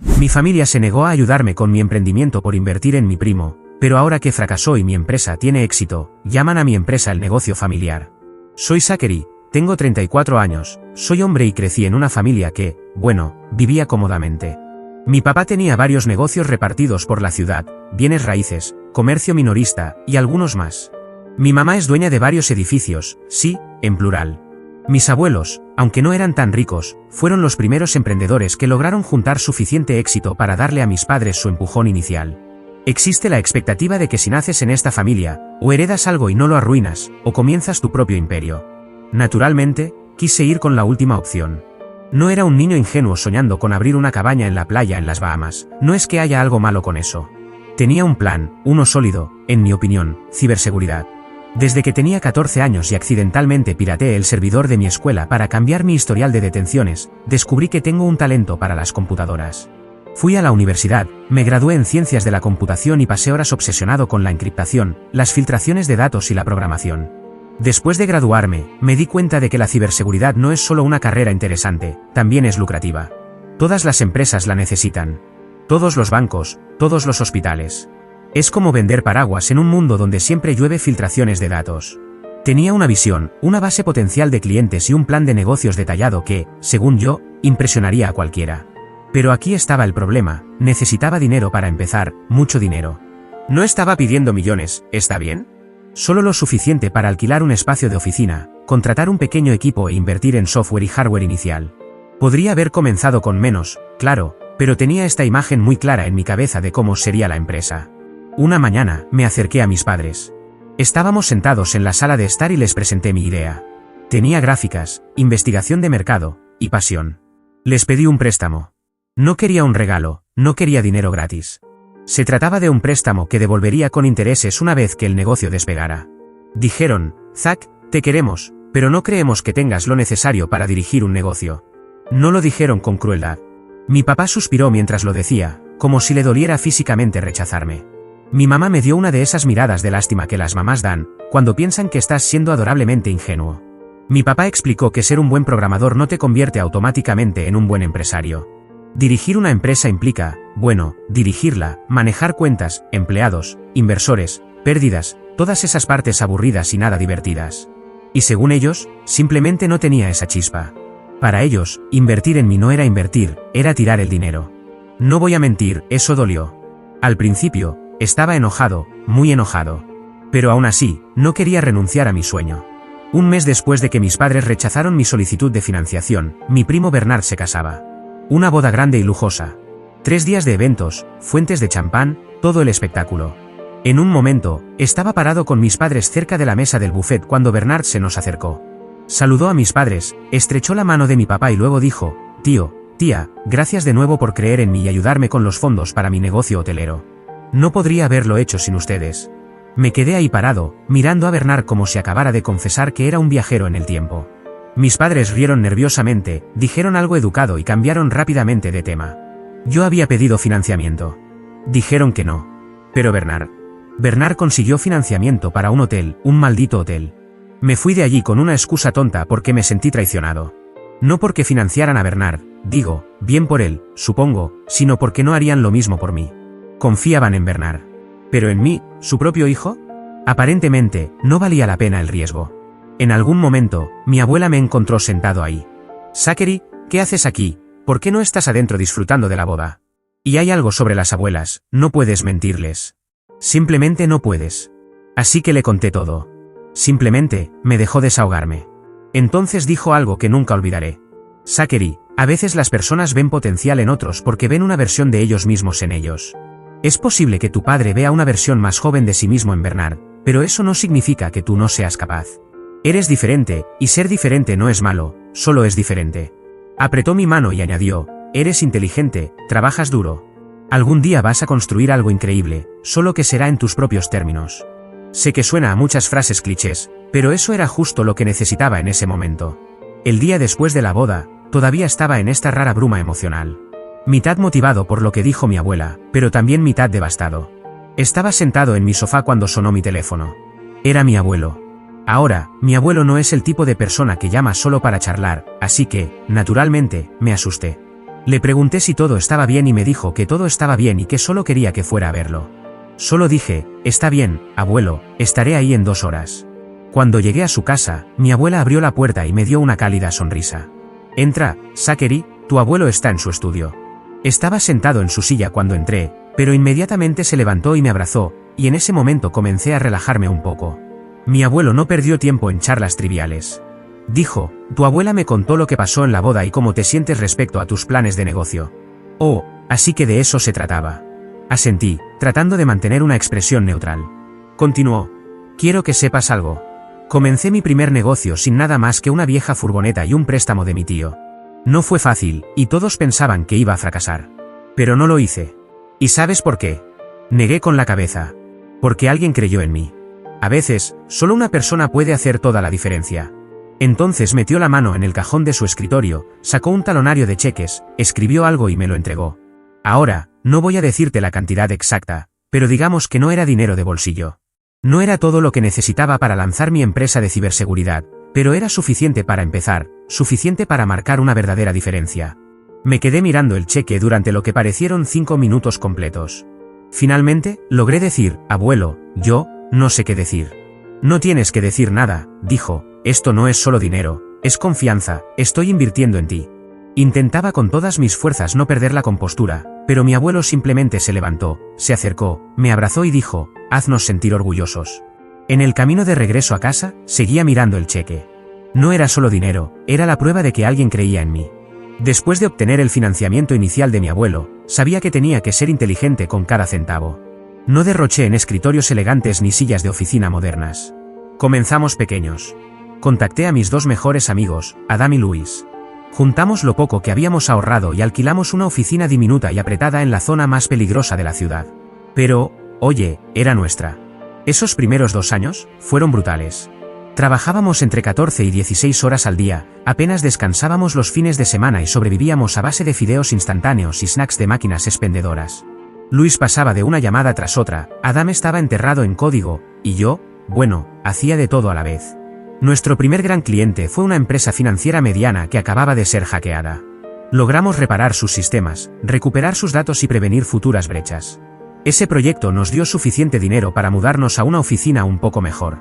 Mi familia se negó a ayudarme con mi emprendimiento por invertir en mi primo, pero ahora que fracasó y mi empresa tiene éxito, llaman a mi empresa el negocio familiar. Soy Zachary, tengo 34 años, soy hombre y crecí en una familia que, bueno, vivía cómodamente. Mi papá tenía varios negocios repartidos por la ciudad, bienes raíces, comercio minorista y algunos más. Mi mamá es dueña de varios edificios, sí, en plural. Mis abuelos, aunque no eran tan ricos, fueron los primeros emprendedores que lograron juntar suficiente éxito para darle a mis padres su empujón inicial. Existe la expectativa de que si naces en esta familia, o heredas algo y no lo arruinas, o comienzas tu propio imperio. Naturalmente, quise ir con la última opción. No era un niño ingenuo soñando con abrir una cabaña en la playa en las Bahamas, no es que haya algo malo con eso. Tenía un plan, uno sólido, en mi opinión, ciberseguridad. Desde que tenía 14 años y accidentalmente pirateé el servidor de mi escuela para cambiar mi historial de detenciones, descubrí que tengo un talento para las computadoras. Fui a la universidad, me gradué en ciencias de la computación y pasé horas obsesionado con la encriptación, las filtraciones de datos y la programación. Después de graduarme, me di cuenta de que la ciberseguridad no es solo una carrera interesante, también es lucrativa. Todas las empresas la necesitan. Todos los bancos, todos los hospitales. Es como vender paraguas en un mundo donde siempre llueve filtraciones de datos. Tenía una visión, una base potencial de clientes y un plan de negocios detallado que, según yo, impresionaría a cualquiera. Pero aquí estaba el problema, necesitaba dinero para empezar, mucho dinero. No estaba pidiendo millones, ¿está bien? Solo lo suficiente para alquilar un espacio de oficina, contratar un pequeño equipo e invertir en software y hardware inicial. Podría haber comenzado con menos, claro, pero tenía esta imagen muy clara en mi cabeza de cómo sería la empresa. Una mañana, me acerqué a mis padres. Estábamos sentados en la sala de estar y les presenté mi idea. Tenía gráficas, investigación de mercado, y pasión. Les pedí un préstamo. No quería un regalo, no quería dinero gratis. Se trataba de un préstamo que devolvería con intereses una vez que el negocio despegara. Dijeron, Zach, te queremos, pero no creemos que tengas lo necesario para dirigir un negocio. No lo dijeron con crueldad. Mi papá suspiró mientras lo decía, como si le doliera físicamente rechazarme. Mi mamá me dio una de esas miradas de lástima que las mamás dan, cuando piensan que estás siendo adorablemente ingenuo. Mi papá explicó que ser un buen programador no te convierte automáticamente en un buen empresario. Dirigir una empresa implica, bueno, dirigirla, manejar cuentas, empleados, inversores, pérdidas, todas esas partes aburridas y nada divertidas. Y según ellos, simplemente no tenía esa chispa. Para ellos, invertir en mí no era invertir, era tirar el dinero. No voy a mentir, eso dolió. Al principio, estaba enojado, muy enojado. Pero aún así, no quería renunciar a mi sueño. Un mes después de que mis padres rechazaron mi solicitud de financiación, mi primo Bernard se casaba. Una boda grande y lujosa. 3 días de eventos, fuentes de champán, todo el espectáculo. En un momento, estaba parado con mis padres cerca de la mesa del buffet cuando Bernard se nos acercó. Saludó a mis padres, estrechó la mano de mi papá y luego dijo, tío, tía, gracias de nuevo por creer en mí y ayudarme con los fondos para mi negocio hotelero. No podría haberlo hecho sin ustedes. Me quedé ahí parado, mirando a Bernard como si acabara de confesar que era un viajero en el tiempo. Mis padres rieron nerviosamente, dijeron algo educado y cambiaron rápidamente de tema. Yo había pedido financiamiento. Dijeron que no. Pero Bernard consiguió financiamiento para un hotel, un maldito hotel. Me fui de allí con una excusa tonta porque me sentí traicionado. No porque financiaran a Bernard, digo, bien por él, supongo, sino porque no harían lo mismo por mí. Confiaban en Bernard. ¿Pero en mí, su propio hijo? Aparentemente, no valía la pena el riesgo. En algún momento, mi abuela me encontró sentado ahí. Zachary, ¿qué haces aquí? ¿Por qué no estás adentro disfrutando de la boda? Y hay algo sobre las abuelas, no puedes mentirles. Simplemente no puedes. Así que le conté todo. Simplemente, me dejó desahogarme. Entonces dijo algo que nunca olvidaré. Zachary, a veces las personas ven potencial en otros porque ven una versión de ellos mismos en ellos. Es posible que tu padre vea una versión más joven de sí mismo en Bernard, pero eso no significa que tú no seas capaz. Eres diferente, y ser diferente no es malo, solo es diferente. Apretó mi mano y añadió, eres inteligente, trabajas duro. Algún día vas a construir algo increíble, solo que será en tus propios términos. Sé que suena a muchas frases clichés, pero eso era justo lo que necesitaba en ese momento. El día después de la boda, todavía estaba en esta rara bruma emocional. Mitad motivado por lo que dijo mi abuela, pero también mitad devastado. Estaba sentado en mi sofá cuando sonó mi teléfono. Era mi abuelo. Ahora, mi abuelo no es el tipo de persona que llama solo para charlar, así que, naturalmente, me asusté. Le pregunté si todo estaba bien y me dijo que todo estaba bien y que solo quería que fuera a verlo. Solo dije, está bien, abuelo, estaré ahí en 2 horas. Cuando llegué a su casa, mi abuela abrió la puerta y me dio una cálida sonrisa. Entra, Zachary, tu abuelo está en su estudio. Estaba sentado en su silla cuando entré, pero inmediatamente se levantó y me abrazó, y en ese momento comencé a relajarme un poco. Mi abuelo no perdió tiempo en charlas triviales. Dijo, tu abuela me contó lo que pasó en la boda y cómo te sientes respecto a tus planes de negocio. Oh, así que de eso se trataba. Asentí, tratando de mantener una expresión neutral. Continuó. Quiero que sepas algo. Comencé mi primer negocio sin nada más que una vieja furgoneta y un préstamo de mi tío. No fue fácil, y todos pensaban que iba a fracasar. Pero no lo hice. ¿Y sabes por qué? Negué con la cabeza. Porque alguien creyó en mí. A veces, solo una persona puede hacer toda la diferencia. Entonces metió la mano en el cajón de su escritorio, sacó un talonario de cheques, escribió algo y me lo entregó. Ahora, no voy a decirte la cantidad exacta, pero digamos que no era dinero de bolsillo. No era todo lo que necesitaba para lanzar mi empresa de ciberseguridad, pero era suficiente para empezar, suficiente para marcar una verdadera diferencia. Me quedé mirando el cheque durante lo que parecieron 5 minutos completos. Finalmente, logré decir, abuelo, yo, no sé qué decir. No tienes que decir nada, dijo, esto no es solo dinero, es confianza, estoy invirtiendo en ti. Intentaba con todas mis fuerzas no perder la compostura, pero mi abuelo simplemente se levantó, se acercó, me abrazó y dijo, haznos sentir orgullosos. En el camino de regreso a casa, seguía mirando el cheque. No era solo dinero, era la prueba de que alguien creía en mí. Después de obtener el financiamiento inicial de mi abuelo, sabía que tenía que ser inteligente con cada centavo. No derroché en escritorios elegantes ni sillas de oficina modernas. Comenzamos pequeños. Contacté a mis 2 mejores amigos, Adam y Luis. Juntamos lo poco que habíamos ahorrado y alquilamos una oficina diminuta y apretada en la zona más peligrosa de la ciudad. Pero, oye, era nuestra. Esos primeros 2 años fueron brutales. Trabajábamos entre 14 y 16 horas al día, apenas descansábamos los fines de semana y sobrevivíamos a base de fideos instantáneos y snacks de máquinas expendedoras. Luis pasaba de una llamada tras otra, Adam estaba enterrado en código, y yo, bueno, hacía de todo a la vez. Nuestro primer gran cliente fue una empresa financiera mediana que acababa de ser hackeada. Logramos reparar sus sistemas, recuperar sus datos y prevenir futuras brechas. Ese proyecto nos dio suficiente dinero para mudarnos a una oficina un poco mejor.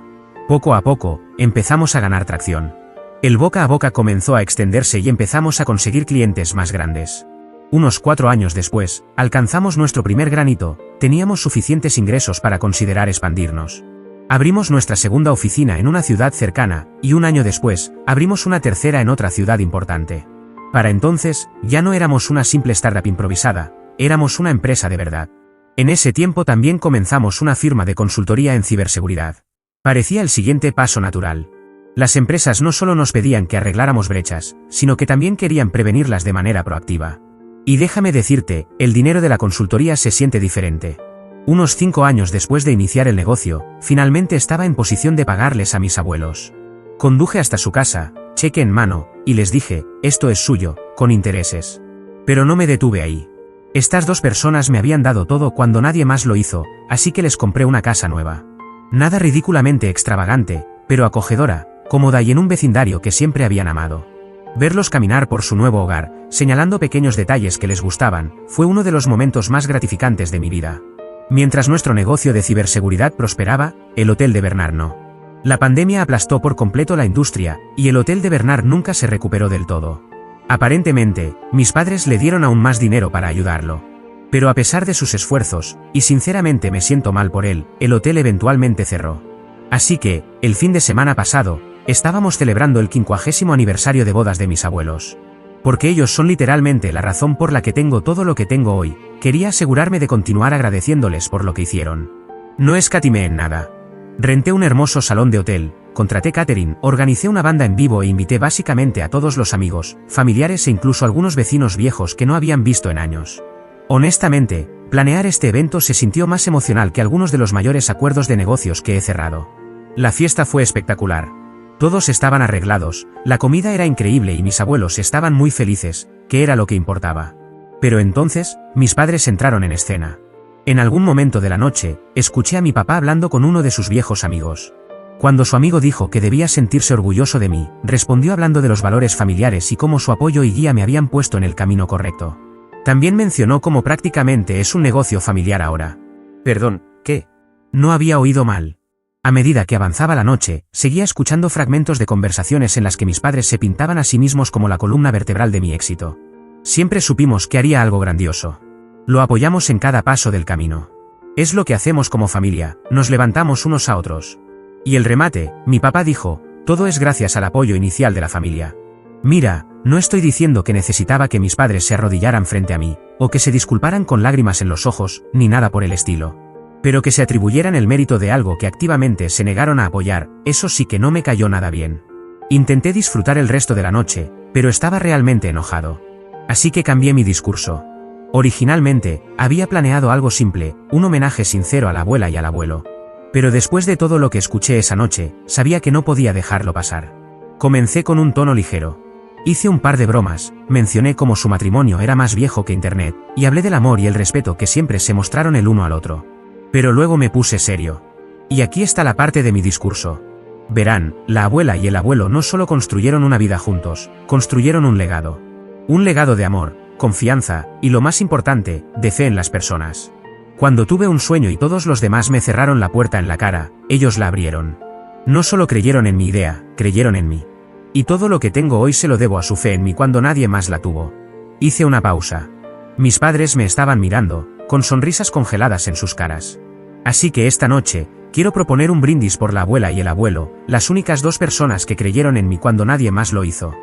Poco a poco, empezamos a ganar tracción. El boca a boca comenzó a extenderse y empezamos a conseguir clientes más grandes. Unos 4 años después, alcanzamos nuestro primer gran hito, teníamos suficientes ingresos para considerar expandirnos. Abrimos nuestra segunda oficina en una ciudad cercana, y 1 año después, abrimos una tercera en otra ciudad importante. Para entonces, ya no éramos una simple startup improvisada, éramos una empresa de verdad. En ese tiempo también comenzamos una firma de consultoría en ciberseguridad. Parecía el siguiente paso natural. Las empresas no solo nos pedían que arregláramos brechas, sino que también querían prevenirlas de manera proactiva. Y déjame decirte, el dinero de la consultoría se siente diferente. Unos 5 años después de iniciar el negocio, finalmente estaba en posición de pagarles a mis abuelos. Conduje hasta su casa, cheque en mano, y les dije, esto es suyo, con intereses. Pero no me detuve ahí. Estas 2 personas me habían dado todo cuando nadie más lo hizo, así que les compré una casa nueva. Nada ridículamente extravagante, pero acogedora, cómoda y en un vecindario que siempre habían amado. Verlos caminar por su nuevo hogar, señalando pequeños detalles que les gustaban, fue uno de los momentos más gratificantes de mi vida. Mientras nuestro negocio de ciberseguridad prosperaba, el Hotel de Bernard no. La pandemia aplastó por completo la industria, y el Hotel de Bernard nunca se recuperó del todo. Aparentemente, mis padres le dieron aún más dinero para ayudarlo. Pero a pesar de sus esfuerzos, y sinceramente me siento mal por él, el hotel eventualmente cerró. Así que, el fin de semana pasado, estábamos celebrando el 50º aniversario de bodas de mis abuelos. Porque ellos son literalmente la razón por la que tengo todo lo que tengo hoy, quería asegurarme de continuar agradeciéndoles por lo que hicieron. No escatimé en nada. Renté un hermoso salón de hotel, contraté catering, organicé una banda en vivo e invité básicamente a todos los amigos, familiares e incluso algunos vecinos viejos que no habían visto en años. Honestamente, planear este evento se sintió más emocional que algunos de los mayores acuerdos de negocios que he cerrado. La fiesta fue espectacular. Todos estaban arreglados, la comida era increíble y mis abuelos estaban muy felices, que era lo que importaba. Pero entonces, mis padres entraron en escena. En algún momento de la noche, escuché a mi papá hablando con uno de sus viejos amigos. Cuando su amigo dijo que debía sentirse orgulloso de mí, respondió hablando de los valores familiares y cómo su apoyo y guía me habían puesto en el camino correcto. También mencionó cómo prácticamente es un negocio familiar ahora. Perdón, ¿qué? No había oído mal. A medida que avanzaba la noche, seguía escuchando fragmentos de conversaciones en las que mis padres se pintaban a sí mismos como la columna vertebral de mi éxito. Siempre supimos que haría algo grandioso. Lo apoyamos en cada paso del camino. Es lo que hacemos como familia, nos levantamos unos a otros. Y el remate, mi papá dijo, todo es gracias al apoyo inicial de la familia. Mira, no estoy diciendo que necesitaba que mis padres se arrodillaran frente a mí, o que se disculparan con lágrimas en los ojos, ni nada por el estilo. Pero que se atribuyeran el mérito de algo que activamente se negaron a apoyar, eso sí que no me cayó nada bien. Intenté disfrutar el resto de la noche, pero estaba realmente enojado. Así que cambié mi discurso. Originalmente, había planeado algo simple, un homenaje sincero a la abuela y al abuelo. Pero después de todo lo que escuché esa noche, sabía que no podía dejarlo pasar. Comencé con un tono ligero. Hice un par de bromas, mencioné cómo su matrimonio era más viejo que Internet, y hablé del amor y el respeto que siempre se mostraron el uno al otro. Pero luego me puse serio. Y aquí está la parte de mi discurso. Verán, la abuela y el abuelo no solo construyeron una vida juntos, construyeron un legado. Un legado de amor, confianza, y lo más importante, de fe en las personas. Cuando tuve un sueño y todos los demás me cerraron la puerta en la cara, ellos la abrieron. No solo creyeron en mi idea, creyeron en mí. Y todo lo que tengo hoy se lo debo a su fe en mí cuando nadie más la tuvo. Hice una pausa. Mis padres me estaban mirando, con sonrisas congeladas en sus caras. Así que esta noche, quiero proponer un brindis por la abuela y el abuelo, las únicas dos personas que creyeron en mí cuando nadie más lo hizo.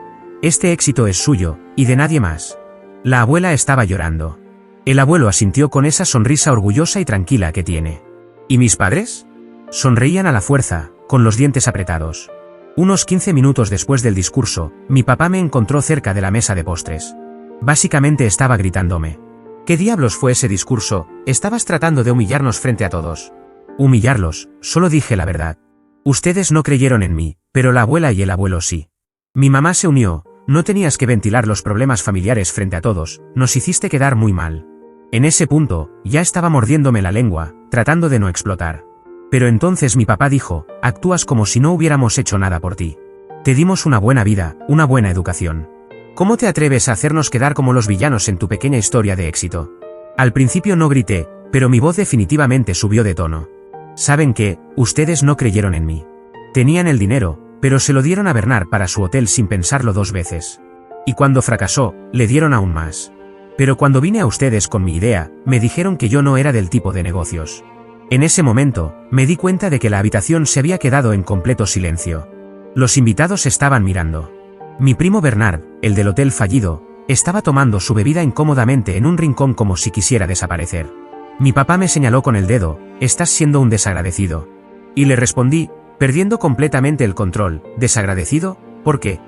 Este éxito es suyo, y de nadie más. La abuela estaba llorando. El abuelo asintió con esa sonrisa orgullosa y tranquila que tiene. ¿Y mis padres? Sonreían a la fuerza, con los dientes apretados. Unos 15 minutos después del discurso, mi papá me encontró cerca de la mesa de postres. Básicamente estaba gritándome. ¿Qué diablos fue ese discurso? Estabas tratando de humillarnos frente a todos. Humillarlos, solo dije la verdad. Ustedes no creyeron en mí, pero la abuela y el abuelo sí. Mi mamá se unió, no tenías que ventilar los problemas familiares frente a todos, nos hiciste quedar muy mal. En ese punto, ya estaba mordiéndome la lengua, tratando de no explotar. Pero entonces mi papá dijo, actúas como si no hubiéramos hecho nada por ti. Te dimos una buena vida, una buena educación. ¿Cómo te atreves a hacernos quedar como los villanos en tu pequeña historia de éxito? Al principio no grité, pero mi voz definitivamente subió de tono. ¿Saben qué? Ustedes no creyeron en mí. Tenían el dinero, pero se lo dieron a Bernard para su hotel sin pensarlo dos veces. Y cuando fracasó, le dieron aún más. Pero cuando vine a ustedes con mi idea, me dijeron que yo no era del tipo de negocios. En ese momento, me di cuenta de que la habitación se había quedado en completo silencio. Los invitados estaban mirando. Mi primo Bernard, el del hotel fallido, estaba tomando su bebida incómodamente en un rincón como si quisiera desaparecer. Mi papá me señaló con el dedo, estás siendo un desagradecido. Y le respondí, perdiendo completamente el control, ¿desagradecido? ¿Por qué?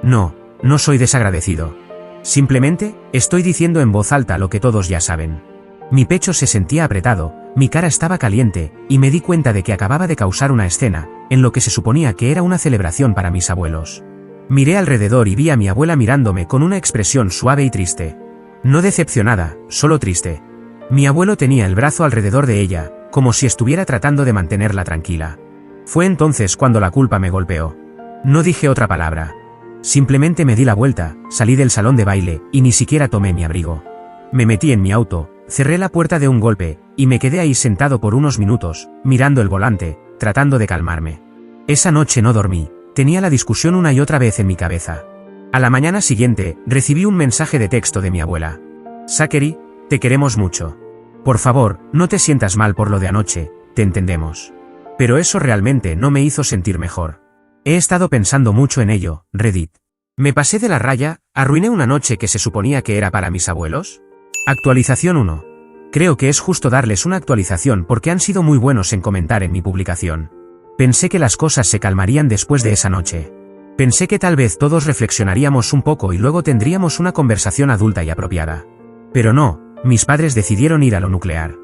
No, no soy desagradecido. Simplemente, estoy diciendo en voz alta lo que todos ya saben. Mi pecho se sentía apretado, mi cara estaba caliente, y me di cuenta de que acababa de causar una escena, en lo que se suponía que era una celebración para mis abuelos. Miré alrededor y vi a mi abuela mirándome con una expresión suave y triste. No decepcionada, solo triste. Mi abuelo tenía el brazo alrededor de ella, como si estuviera tratando de mantenerla tranquila. Fue entonces cuando la culpa me golpeó. No dije otra palabra. Simplemente me di la vuelta, salí del salón de baile, y ni siquiera tomé mi abrigo. Me metí en mi auto, cerré la puerta de un golpe, y me quedé ahí sentado por unos minutos, mirando el volante, tratando de calmarme. Esa noche no dormí, tenía la discusión una y otra vez en mi cabeza. A la mañana siguiente, recibí un mensaje de texto de mi abuela. Zachary, te queremos mucho. Por favor, no te sientas mal por lo de anoche, te entendemos. Pero eso realmente no me hizo sentir mejor. He estado pensando mucho en ello, Reddit. ¿Me pasé de la raya? ¿Arruiné una noche que se suponía que era para mis abuelos? Actualización 1. Creo que es justo darles una actualización porque han sido muy buenos en comentar en mi publicación. Pensé que las cosas se calmarían después de esa noche. Pensé que tal vez todos reflexionaríamos un poco y luego tendríamos una conversación adulta y apropiada. Pero no, mis padres decidieron ir a lo nuclear.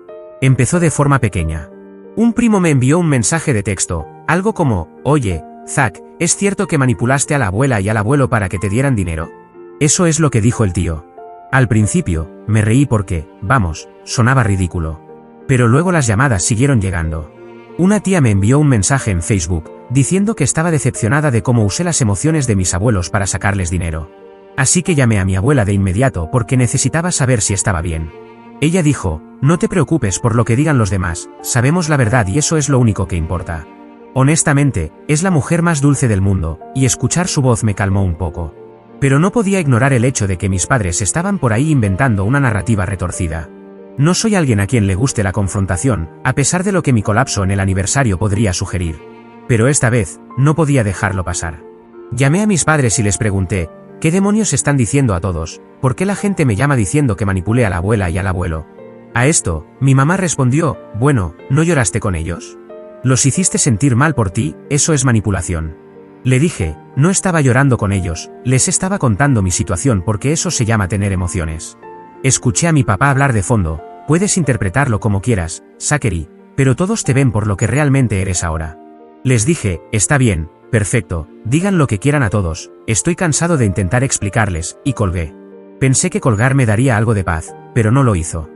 Empezó de forma pequeña. Un primo me envió un mensaje de texto, algo como, oye, Zach, ¿es cierto que manipulaste a la abuela y al abuelo para que te dieran dinero? Eso es lo que dijo el tío. Al principio, me reí porque, vamos, sonaba ridículo. Pero luego las llamadas siguieron llegando. Una tía me envió un mensaje en Facebook, diciendo que estaba decepcionada de cómo usé las emociones de mis abuelos para sacarles dinero. Así que llamé a mi abuela de inmediato porque necesitaba saber si estaba bien. Ella dijo, no te preocupes por lo que digan los demás, sabemos la verdad y eso es lo único que importa. Honestamente, es la mujer más dulce del mundo, y escuchar su voz me calmó un poco. Pero no podía ignorar el hecho de que mis padres estaban por ahí inventando una narrativa retorcida. No soy alguien a quien le guste la confrontación, a pesar de lo que mi colapso en el aniversario podría sugerir. Pero esta vez, no podía dejarlo pasar. Llamé a mis padres y les pregunté, ¿qué demonios están diciendo a todos? ¿Por qué la gente me llama diciendo que manipulé a la abuela y al abuelo? A esto, mi mamá respondió, bueno, ¿no lloraste con ellos? Los hiciste sentir mal por ti, eso es manipulación. Le dije, no estaba llorando con ellos, les estaba contando mi situación porque eso se llama tener emociones. Escuché a mi papá hablar de fondo, puedes interpretarlo como quieras, Zachary, pero todos te ven por lo que realmente eres ahora. Les dije, está bien, perfecto, digan lo que quieran a todos, estoy cansado de intentar explicarles, y colgué. Pensé que colgar me daría algo de paz, pero no lo hizo.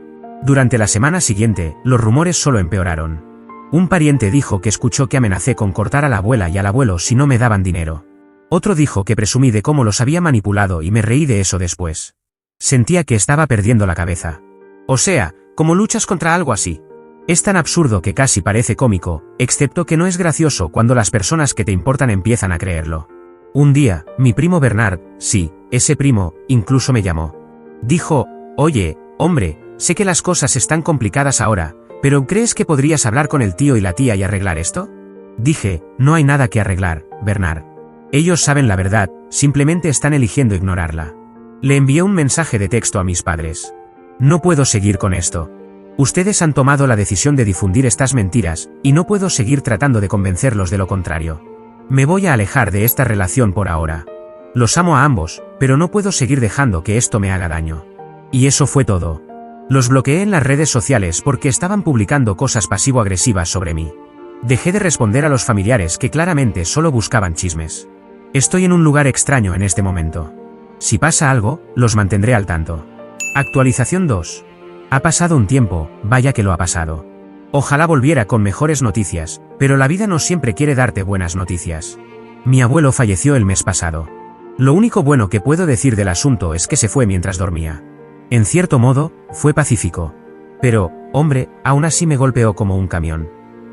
Durante la semana siguiente, los rumores solo empeoraron. Un pariente dijo que escuchó que amenacé con cortar a la abuela y al abuelo si no me daban dinero. Otro dijo que presumí de cómo los había manipulado y me reí de eso después. Sentía que estaba perdiendo la cabeza. O sea, ¿cómo luchas contra algo así? Es tan absurdo que casi parece cómico, excepto que no es gracioso cuando las personas que te importan empiezan a creerlo. Un día, mi primo Bernard, sí, ese primo, incluso me llamó. Dijo, oye, hombre, sé que las cosas están complicadas ahora, ¿pero crees que podrías hablar con el tío y la tía y arreglar esto? Dije, no hay nada que arreglar, Bernard. Ellos saben la verdad, simplemente están eligiendo ignorarla. Le envié un mensaje de texto a mis padres. No puedo seguir con esto. Ustedes han tomado la decisión de difundir estas mentiras, y no puedo seguir tratando de convencerlos de lo contrario. Me voy a alejar de esta relación por ahora. Los amo a ambos, pero no puedo seguir dejando que esto me haga daño. Y eso fue todo. Los bloqueé en las redes sociales porque estaban publicando cosas pasivo-agresivas sobre mí. Dejé de responder a los familiares que claramente solo buscaban chismes. Estoy en un lugar extraño en este momento. Si pasa algo, los mantendré al tanto. Actualización 2. Ha pasado un tiempo, vaya que lo ha pasado. Ojalá volviera con mejores noticias, pero la vida no siempre quiere darte buenas noticias. Mi abuelo falleció el mes pasado. Lo único bueno que puedo decir del asunto es que se fue mientras dormía. En cierto modo, fue pacífico. Pero, hombre, aún así me golpeó como un camión.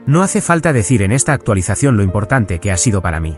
No hace falta decir en esta actualización lo importante que ha sido para mí.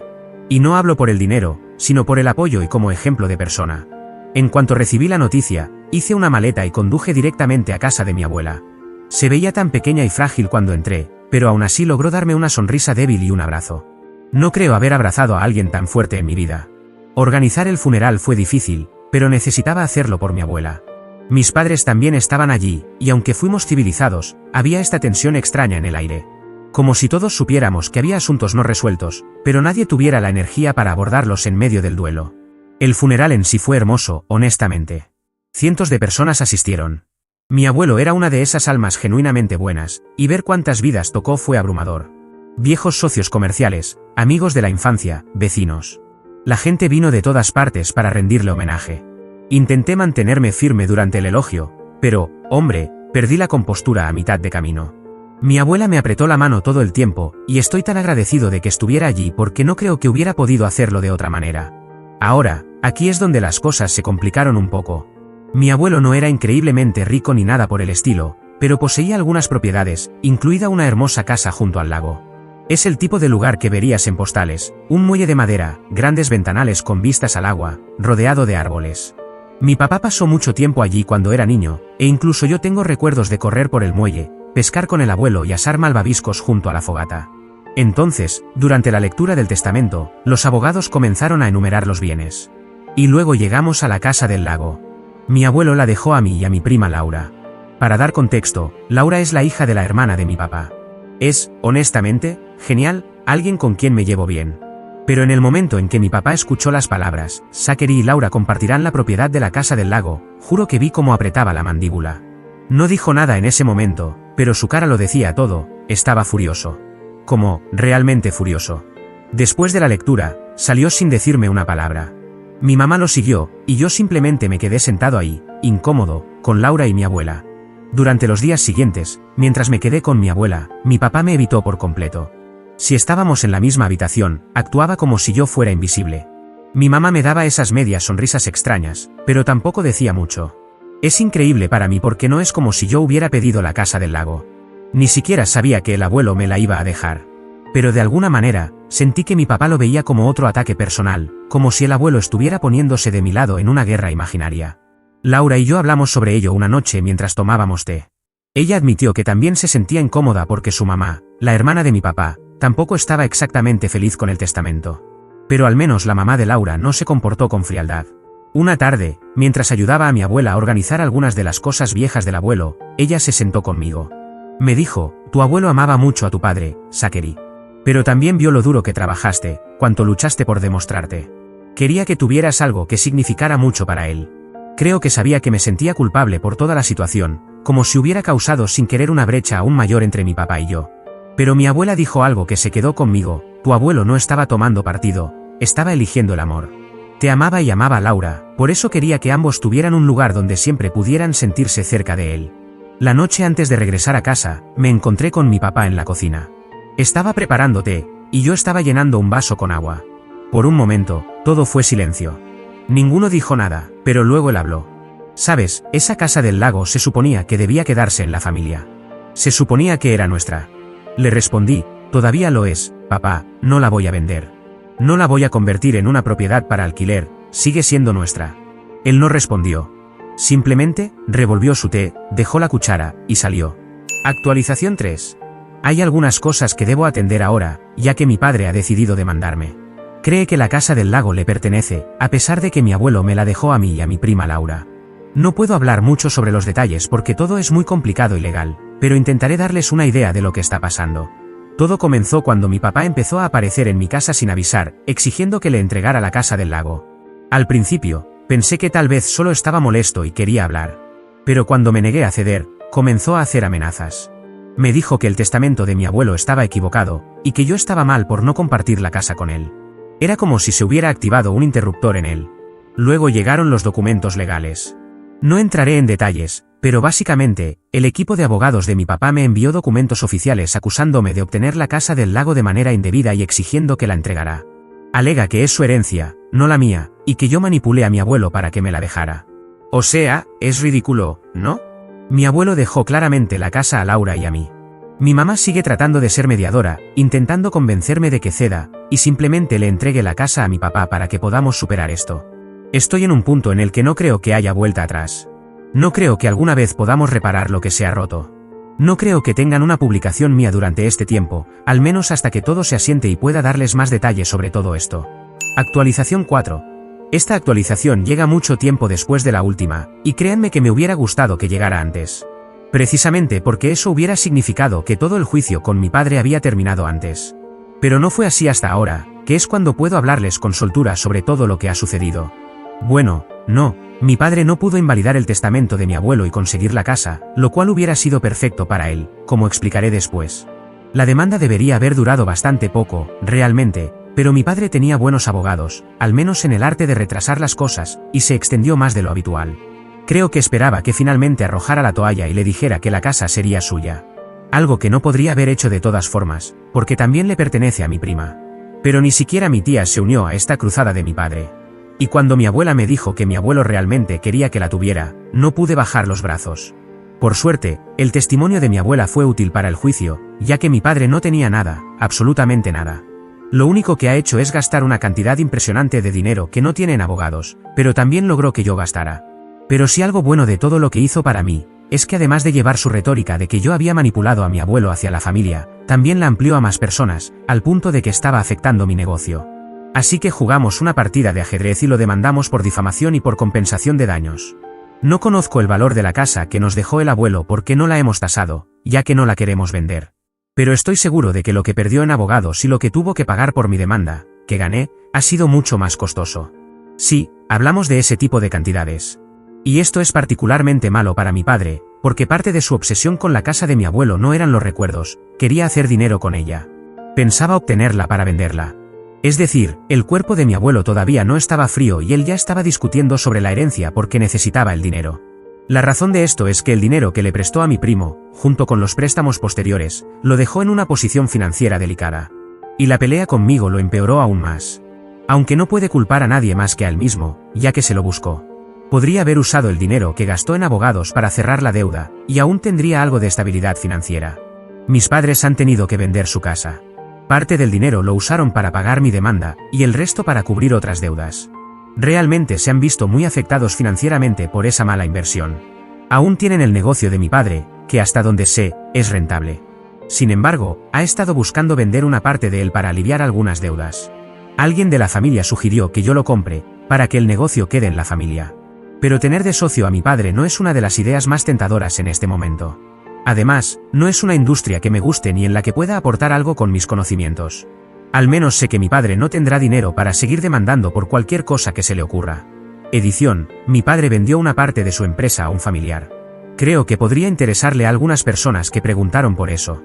Y no hablo por el dinero, sino por el apoyo y como ejemplo de persona. En cuanto recibí la noticia, hice una maleta y conduje directamente a casa de mi abuela. Se veía tan pequeña y frágil cuando entré, pero aún así logró darme una sonrisa débil y un abrazo. No creo haber abrazado a alguien tan fuerte en mi vida. Organizar el funeral fue difícil, pero necesitaba hacerlo por mi abuela. Mis padres también estaban allí, y aunque fuimos civilizados, había esta tensión extraña en el aire. Como si todos supiéramos que había asuntos no resueltos, pero nadie tuviera la energía para abordarlos en medio del duelo. El funeral en sí fue hermoso, honestamente. Cientos de personas asistieron. Mi abuelo era una de esas almas genuinamente buenas, y ver cuántas vidas tocó fue abrumador. Viejos socios comerciales, amigos de la infancia, vecinos. La gente vino de todas partes para rendirle homenaje. Intenté mantenerme firme durante el elogio, pero, hombre, perdí la compostura a mitad de camino. Mi abuela me apretó la mano todo el tiempo, y estoy tan agradecido de que estuviera allí porque no creo que hubiera podido hacerlo de otra manera. Ahora, aquí es donde las cosas se complicaron un poco. Mi abuelo no era increíblemente rico ni nada por el estilo, pero poseía algunas propiedades, incluida una hermosa casa junto al lago. Es el tipo de lugar que verías en postales, un muelle de madera, grandes ventanales con vistas al agua, rodeado de árboles. Mi papá pasó mucho tiempo allí cuando era niño, e incluso yo tengo recuerdos de correr por el muelle, pescar con el abuelo y asar malvaviscos junto a la fogata. Entonces, durante la lectura del testamento, los abogados comenzaron a enumerar los bienes. Y luego llegamos a la casa del lago. Mi abuelo la dejó a mí y a mi prima Laura. Para dar contexto, Laura es la hija de la hermana de mi papá. Es, honestamente, genial, alguien con quien me llevo bien. Pero en el momento en que mi papá escuchó las palabras, Zachary y Laura compartirán la propiedad de la casa del lago, juro que vi cómo apretaba la mandíbula. No dijo nada en ese momento, pero su cara lo decía todo, estaba furioso. Como, realmente furioso. Después de la lectura, salió sin decirme una palabra. Mi mamá lo siguió, y yo simplemente me quedé sentado ahí, incómodo, con Laura y mi abuela. Durante los días siguientes, mientras me quedé con mi abuela, mi papá me evitó por completo. Si estábamos en la misma habitación, actuaba como si yo fuera invisible. Mi mamá me daba esas medias sonrisas extrañas, pero tampoco decía mucho. Es increíble para mí porque no es como si yo hubiera pedido la casa del lago. Ni siquiera sabía que el abuelo me la iba a dejar. Pero de alguna manera, sentí que mi papá lo veía como otro ataque personal, como si el abuelo estuviera poniéndose de mi lado en una guerra imaginaria. Laura y yo hablamos sobre ello una noche mientras tomábamos té. Ella admitió que también se sentía incómoda porque su mamá, la hermana de mi papá, tampoco estaba exactamente feliz con el testamento. Pero al menos la mamá de Laura no se comportó con frialdad. Una tarde, mientras ayudaba a mi abuela a organizar algunas de las cosas viejas del abuelo, ella se sentó conmigo. Me dijo, tu abuelo amaba mucho a tu padre, Zachary. Pero también vio lo duro que trabajaste, cuánto luchaste por demostrarte. Quería que tuvieras algo que significara mucho para él. Creo que sabía que me sentía culpable por toda la situación, como si hubiera causado sin querer una brecha aún mayor entre mi papá y yo. Pero mi abuela dijo algo que se quedó conmigo, tu abuelo no estaba tomando partido, estaba eligiendo el amor. Te amaba y amaba a Laura, por eso quería que ambos tuvieran un lugar donde siempre pudieran sentirse cerca de él. La noche antes de regresar a casa, me encontré con mi papá en la cocina. Estaba preparando té, y yo estaba llenando un vaso con agua. Por un momento, todo fue silencio. Ninguno dijo nada, pero luego él habló. Sabes, esa casa del lago se suponía que debía quedarse en la familia. Se suponía que era nuestra. Le respondí, todavía lo es, papá, no la voy a vender. No la voy a convertir en una propiedad para alquiler, sigue siendo nuestra. Él no respondió. Simplemente, revolvió su té, dejó la cuchara, y salió. Actualización 3. Hay algunas cosas que debo atender ahora, ya que mi padre ha decidido demandarme. Cree que la casa del lago le pertenece, a pesar de que mi abuelo me la dejó a mí y a mi prima Laura. No puedo hablar mucho sobre los detalles porque todo es muy complicado y legal, pero intentaré darles una idea de lo que está pasando. Todo comenzó cuando mi papá empezó a aparecer en mi casa sin avisar, exigiendo que le entregara la casa del lago. Al principio, pensé que tal vez solo estaba molesto y quería hablar. Pero cuando me negué a ceder, comenzó a hacer amenazas. Me dijo que el testamento de mi abuelo estaba equivocado, y que yo estaba mal por no compartir la casa con él. Era como si se hubiera activado un interruptor en él. Luego llegaron los documentos legales. No entraré en detalles, pero básicamente, el equipo de abogados de mi papá me envió documentos oficiales acusándome de obtener la casa del lago de manera indebida y exigiendo que la entregara. Alega que es su herencia, no la mía, y que yo manipulé a mi abuelo para que me la dejara. O sea, es ridículo, ¿no? Mi abuelo dejó claramente la casa a Laura y a mí. Mi mamá sigue tratando de ser mediadora, intentando convencerme de que ceda, y simplemente le entregue la casa a mi papá para que podamos superar esto. Estoy en un punto en el que no creo que haya vuelta atrás. No creo que alguna vez podamos reparar lo que se ha roto. No creo que tengan una publicación mía durante este tiempo, al menos hasta que todo se asiente y pueda darles más detalles sobre todo esto. Actualización 4. Esta actualización llega mucho tiempo después de la última, y créanme que me hubiera gustado que llegara antes. Precisamente porque eso hubiera significado que todo el juicio con mi padre había terminado antes. Pero no fue así hasta ahora, que es cuando puedo hablarles con soltura sobre todo lo que ha sucedido. Bueno, no, mi padre no pudo invalidar el testamento de mi abuelo y conseguir la casa, lo cual hubiera sido perfecto para él, como explicaré después. La demanda debería haber durado bastante poco, realmente, pero mi padre tenía buenos abogados, al menos en el arte de retrasar las cosas, y se extendió más de lo habitual. Creo que esperaba que finalmente arrojara la toalla y le dijera que la casa sería suya. Algo que no podría haber hecho de todas formas, porque también le pertenece a mi prima. Pero ni siquiera mi tía se unió a esta cruzada de mi padre. Y cuando mi abuela me dijo que mi abuelo realmente quería que la tuviera, no pude bajar los brazos. Por suerte, el testimonio de mi abuela fue útil para el juicio, ya que mi padre no tenía nada, absolutamente nada. Lo único que ha hecho es gastar una cantidad impresionante de dinero que no tienen abogados, pero también logró que yo gastara. Pero si algo bueno de todo lo que hizo para mí, es que además de llevar su retórica de que yo había manipulado a mi abuelo hacia la familia, también la amplió a más personas, al punto de que estaba afectando mi negocio. Así que jugamos una partida de ajedrez y lo demandamos por difamación y por compensación de daños. No conozco el valor de la casa que nos dejó el abuelo porque no la hemos tasado, ya que no la queremos vender. Pero estoy seguro de que lo que perdió en abogados y lo que tuvo que pagar por mi demanda, que gané, ha sido mucho más costoso. Sí, hablamos de ese tipo de cantidades. Y esto es particularmente malo para mi padre, porque parte de su obsesión con la casa de mi abuelo no eran los recuerdos, quería hacer dinero con ella. Pensaba obtenerla para venderla. Es decir, el cuerpo de mi abuelo todavía no estaba frío y él ya estaba discutiendo sobre la herencia porque necesitaba el dinero. La razón de esto es que el dinero que le prestó a mi primo, junto con los préstamos posteriores, lo dejó en una posición financiera delicada. Y la pelea conmigo lo empeoró aún más. Aunque no puede culpar a nadie más que a él mismo, ya que se lo buscó. Podría haber usado el dinero que gastó en abogados para cerrar la deuda, y aún tendría algo de estabilidad financiera. Mis padres han tenido que vender su casa. Parte del dinero lo usaron para pagar mi demanda, y el resto para cubrir otras deudas. Realmente se han visto muy afectados financieramente por esa mala inversión. Aún tienen el negocio de mi padre, que hasta donde sé, es rentable. Sin embargo, ha estado buscando vender una parte de él para aliviar algunas deudas. Alguien de la familia sugirió que yo lo compre, para que el negocio quede en la familia. Pero tener de socio a mi padre no es una de las ideas más tentadoras en este momento. Además, no es una industria que me guste ni en la que pueda aportar algo con mis conocimientos. Al menos sé que mi padre no tendrá dinero para seguir demandando por cualquier cosa que se le ocurra. Edición, mi padre vendió una parte de su empresa a un familiar. Creo que podría interesarle a algunas personas que preguntaron por eso.